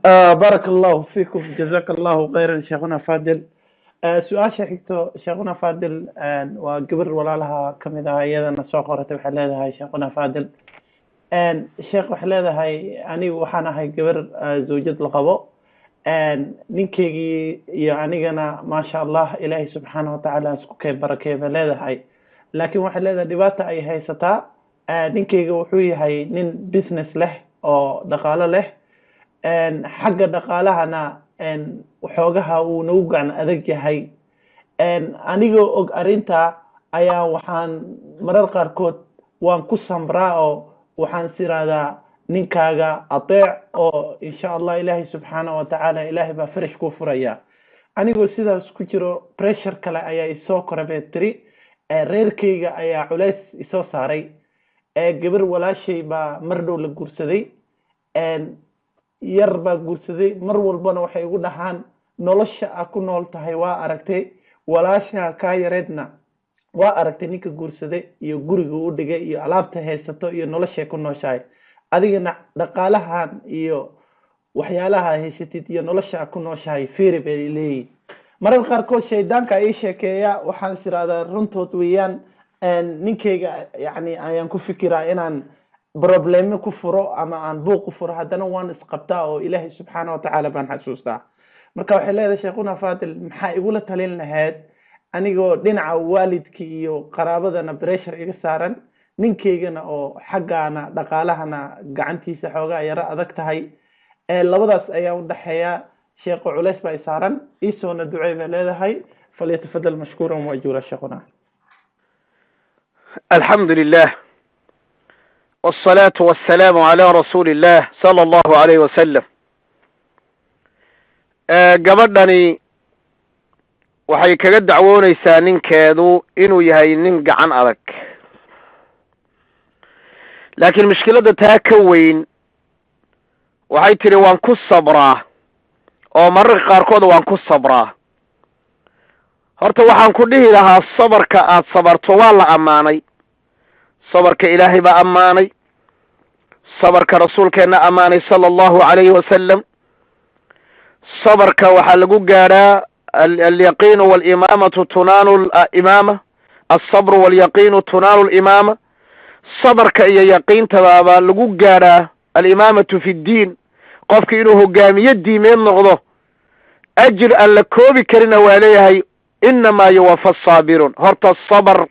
بارك الله فيكم، جزاك الله خيرا شيخنا فاضل. سؤال شيخته شيخنا فاضل، وقبل ولا لها كم إذا أيضا سوق ورتب حلها هاي شيخنا فاضل. شيخ وحلها هاي أنا وحنا هاي قبل زوجة القبو. ninkeygi iyo anigana maasha allah ilaahay subxaana watacaala isku kay barakeeba leedahay, laakiin waxay leedahay dhibaata ay haysataa. ninkeyga wuxuu yahay nin business leh oo dhaqaalo leh. xagga dhaqaalahana waxoogaha uu nagu gacan adag yahay. anigoo og arrinta ayaa waxaan marar qaarkood waan ku samraa oo waxaan siradaa ninkaaga ateec oo insha allah ilaahay subxaana watacaala ilaahay baa farash ku furaya. anigoo sidaas ku jiro pressure kale ayaa isoo korabee tiri. reerkeyga ayaa culays isoo saaray. gabar walaashay baa mar dhow la guursaday. yar baa guursaday. mar walbana waxay igu dhahaan nolosha a ku nool tahay waa aragtay, walaasha kaa yareedna waa aragtay ninka guursaday iyo guriga u dhigay iyo alaabta haysato iyo noloshay ku nooshahay. adigana dhaqaalahan iyo waxyaalaha haysatid iyo nolosha ku nooshahay fiiri bay leeyihiin. marar qaarkood shaydaanka ii sheekeeya, waxaan siradaa runtood weeyaan. ninkeyga yani ayaan ku fikiraa inaan probleme ku furo ama aan buuq ku furo, haddana waan isqabtaa oo ilaahay subxaana watacaala baan xasuustaa. marka waxay leedahay sheekhuna faadil, maxaa igula talin lahayd anigoo dhinaca waalidka iyo qaraabadana pressure iga saaran, ninkeygana oo xaggaana dhaqaalahana gacantiisa xoogaa yaro adag tahay. labadaas ayaa u dhaxeeya. sheekho culays baa isaaran, iisoona ducey bay leedahay. falyatafadal mashkuuran waajuura sheekhuna. الحمد لله والصلاة والسلام على رسول الله صلى الله عليه وسلم. gabadhani waxay kaga dacwoonaysaa ninkeedu inuu yahay nin gacan adag, laakiin mushkiladda taa ka weyn waxay tiri waan ku sabraa oo mararka qaarkood waan ku sabraa. horta waxaan ku dhihi lahaa sabarka aad sabarto waa la ammaanay. sabarka ilaahay baa ammaanay, sabarka rasuulkeenna ammaanay sala allahu calayhi wasalam. sabarka waxaa lagu gaadhaa alyaqiinu waalimaamatu tunaalu imaama, alsabru waalyaqiinu tunaalu limaama. sabarka iyo yaqiintababaa lagu gaadhaa alimaamatu fi ddiin. qofki inuu hogaamiye diimeed noqdo ajir aan la koobi karina waa leeyahay. inamaa yuwafa asaabiruun. horta sabar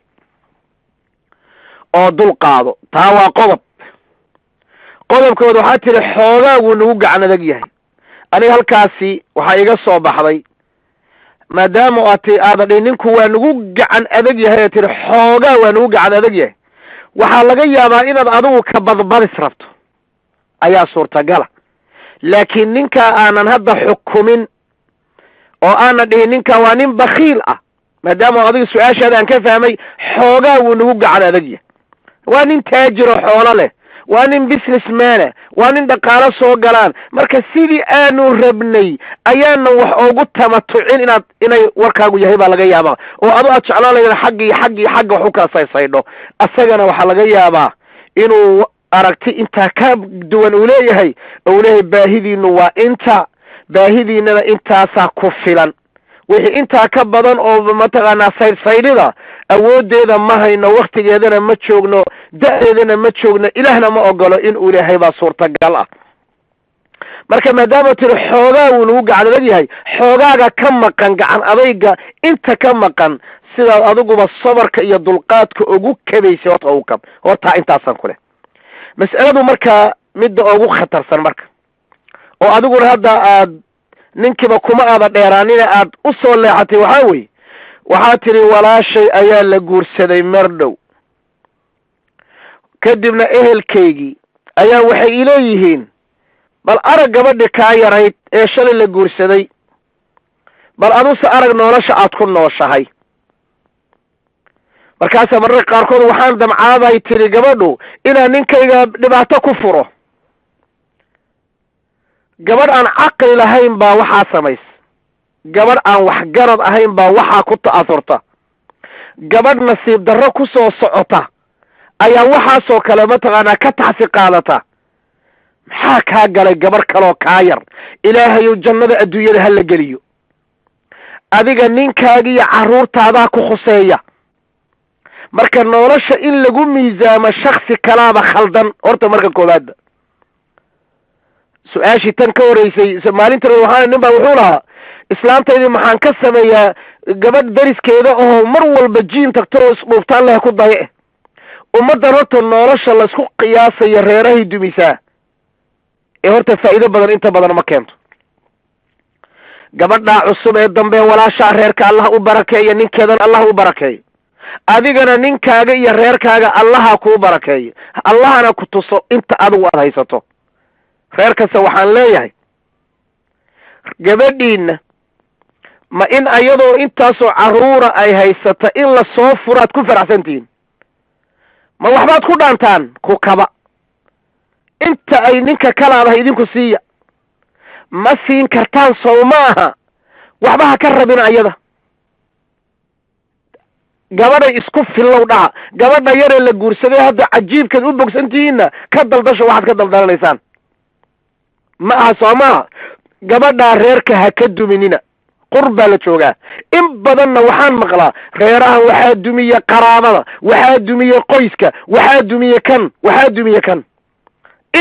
oo dul qaado, taa waa qodob. qodobkood waxaa tiri xoogaagu nagu gacan adag yahay. aniga halkaasi waxaa iga soo baxday, maadaama aada dhihi ninku waa nagu gacan adag yahay ee tiri xoogaa waa nagu gacan adag yahay, waxaa laga yaabaa inaad adigu ka badbadis rabto ayaa suurtagala. laakiin ninkaa aanan hadda xukumin oo aanan dhihin ninkaa waa nin bakiil ah, maadaama adiga su-aashaada aan ka fahmay xoogaa wuu nagu gacan adag yahay. waa nin taajiro xoolo leh, waa nin businessmana, waa nin dhaqaalo soo galaan. marka sidii aanu rabnay ayaana wax ugu tamatucin inay warkaagu yahay baa laga yaabaa, oo adu aad jeclaan lahayd xagga wax u kala saysaydho. asagana waxaa laga yaabaa inuu aragti intaa ka duwan uu leeyahay baahidiinu waa inta, baahidiinana intaasaa ku filan. wixii intaa ka badan oo mataqaanaa saydsaydhida awooddeeda ma hayno, waktigeedana ma joogno, da-deedana ma joogno, ilaahna ma ogolo in uu ilaahay baa suurtagal ah. marka maadaama tiri xoogaa wuu nagu gacan adag yahay, xoogaaga ka maqan gacan adayga inta ka maqan sidaad adiguba sabarka iyo dulqaadka ugu kabaysay horta ugu kab. hortaa intaasaan ku leh. mas'aladu markaa midda ugu khatarsan marka, oo adiguna hadda aad ninkiiba kuma aada dheeraanina aad u soo leexatay, waxaa weye waxaa tiri walaashay ayaa la guursaday mar dhow, kadibna ehelkaygii ayaa waxay ileeyihiin bal arag gabadhi kaa yarayd ee shalay la guursaday, bal aduse arag nolosha aad ku nooshahay. markaasa mararka qaarkood waxaan damcaabay tiri gabadhu inaan ninkayga dhibaato ku furo. gabadh aan caqli lahayn baa waxaa samays, gabadh aan waxgarad ahayn baa waxaa ku ta'asurta, gabadh nasiib darro ku soo socota ayaa waxaasoo kale mataqaanaa ka taxsi qaadata. maxaa kaa galay gabar kaloo kaa yar ilaahayow jannada adduunyada ha la geliyo adiga ninkaaga iyo carruurtaadaa ku khuseeya marka nolosha in lagu miisaamo shaksi kalaaba khaldan horta marka koowaadba su-aashii tan ka horeysay maalintan waxaa nin baa wuxuu lahaa islaantaydii maxaan ka sameeyaa gabadh dariskeeda oo mar walba jiim tagto oo isdhuuftaan leh ku daye ummaddan horta nolosha laisku qiyaasayo reerahay dumisaa ee horta faa'iido badan inta badan ma keento gabadhaa cusub ee dambe walaashaa reerka allah u barakeeyo ninkeedan allah u barakeeyo adigana ninkaaga iyo reerkaaga allaha kuu barakeeyo allahana ku tuso inta adigu aad haysato reer kasta waxaan leeyahay gabadhiina ma in ayadoo intaasoo carruura ay haysata in la soo furaad ku faraxsantihiin ma waxbaad ku dhaantaan ku kaba inta ay ninka kalaadahay idinku siiya ma siin kartaan sow ma aha waxba ha ka rabin ayada gabadhay isku fillow dhaha gabadha yaree la guursaday hadda cajiibkaad u bogsantihiinna ka daldasho waxaad ka daldalanaysaan ma aha soo maaha gabadhaa reerka ha ka duminina qur baa la joogaa in badanna waxaan maqlaa reerahan waxaa dumiye qaraabada waxaa dumiye qoyska waxaa dumiye kan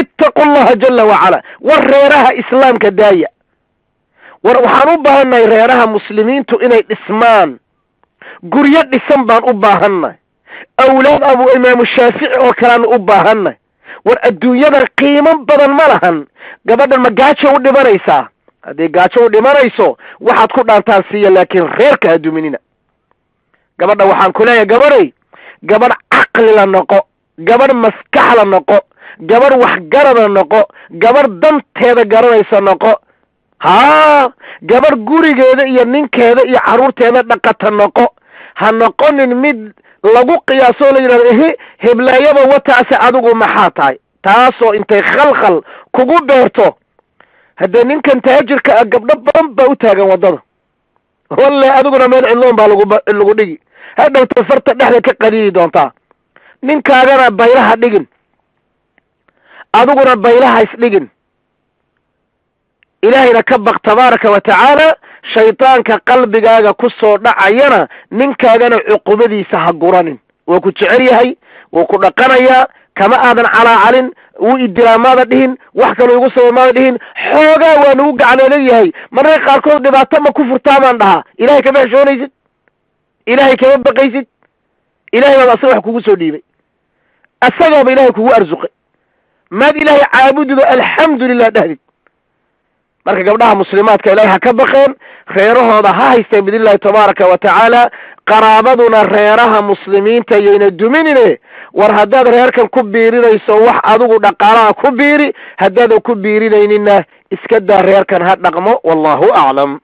ittaqu llaha jala wacala war reeraha islaamka daaya war waxaan u baahannahay reeraha muslimiintu inay dhismaan guryo dhisan baan u baahannahay awlaad abu imaamu shaafici oo kalean u baahannahay war adduunyadan qiimo badan ma lahan gabadhan ma gaajo u dhimanaysaa haddii gaajo u dhimanayso waxaad ku dhaantaan siiya laakiin reerka ha duminina gabadha waxaan ku leeyahay gabadhay gabadh caqli la noqo gabadh maskax la noqo gabadh waxgarada noqo gabadh danteeda garanaysa noqo haa gabadh gurigeeda iyo ninkeeda iyo carruurteeda dhaqata noqo ha noqonin mid lagu qiyaasoo la yidhahdo heblaayaba wataase adigu maxaa tahay taasoo intay khalkhal kugu beerto haddee ninkan taajirka ah gabdho badan baa u taagan waddada walle adiguna meel cidloon baa lagu dhigi hadhowta farta dhexda ka qadiidi doontaa ninkaagana baylaha dhigin adiguna baylaha isdhigin ilaahayna ka baq tabaaraka wa tacaala shaydaanka qalbigaaga ku soo dhacayana ninkaagana cuqubadiisa ha guranin wuu ku jecel yahay wuu ku dhaqanayaa kama aadan calaacalin wuu idiraamaada dhihin wax kaloo igu sabamaada dhihin xoogaa waa nagu gacleeleyahay mararka qaarkood dhibaato ma ku furtaa baan dhahaa ilahay kama heshoonaysid ilaahay kama baqaysid ilahay baaba asaga wax kugu soo dhiibay asagaaba ilahay kugu arsuqay maad ilaahay caabudido alxamdulilah dhahdid marka gabdhaha muslimaadka ilaahay ha ka baqeen reerahooda ha haysteen biidnillahi tabaaraka wa tacaala qaraabaduna reeraha muslimiinta yayna duminine war haddaad reerkan ku biirinayso wax adigu dhaqaalaha ku biiri haddaadan ku biirinayninna iska daa reerkan ha dhaqmo wallahu aclam